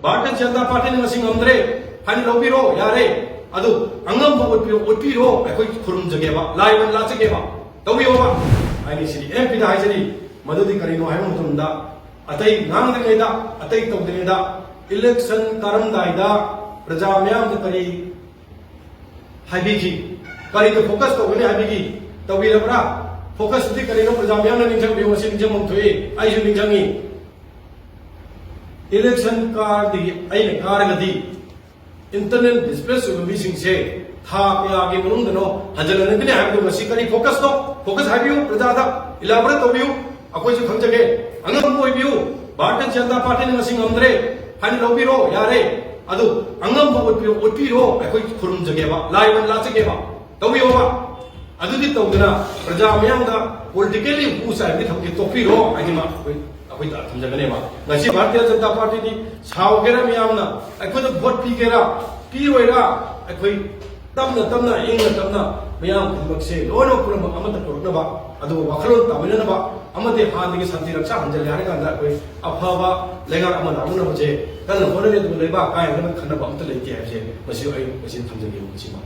Bharatiya Janata party ने मसिंग हमद्रे हानि लौबिरो यारे अदु अंगम उठपिरो अखोई खुरुमजगेबा लाइवन लाचगेबा तौबियोबा हानि सिरि एमपी दा हाइजरी मदुदि करिनो हाइबो मतुंदा अतै नांगदेदा अतै तौदेदा इलेक्शन कारमदाइदा प्रजा म्याम करी हाइबिगी करी तो फोकस तौगने हाइबिगी तौबिरबरा फोकस दि करिनो प्रजा म्याम ने निजंग बियो मसिं निजंग मंथोए आइजु निजंगी इलेक्शन कार्ड अने कारगदी इंटरनल डिस्प्लेस से था कयागी मनुंदनो हजलनगने हाइबदो मसि करी फोकस नो फोकस हाइबियो प्रजादा इलाबोरेट तौबियो अखोइसु खंजगे अंगम ओइबियो भारतीय जनता पार्टी ने मसिं हमद्रे हानि लौबिरो यारे अदु अंगम उठपिरो अखोई खुरुमजगेबा लाइवन लाचगेबा तौबियोबा अदुदि तौदना प्रजा म्यामदा पॉलिटिकली हुसाइबि थौकि तोपिरो आइमा अखोई ता थमजगनेबा ngasi भारतीय जनता पार्टी दी सावगेरा म्यामना अखोई वोट पीगेरा पीरोइरा अखोई तमना इंगना तमना म्याम खुमक्से लोनो पुरम अमत पुरनबा अदु वखलोन तामिननबा अमते हांदिगे शांति रक्षा हंजले हारे कांदा अखोई अफाबा लेगा अमन अमुनबजे कन होनने दु लेबा काय खनबा अमत लेते हाइजे मसि अई मसि थमजगे मसिमा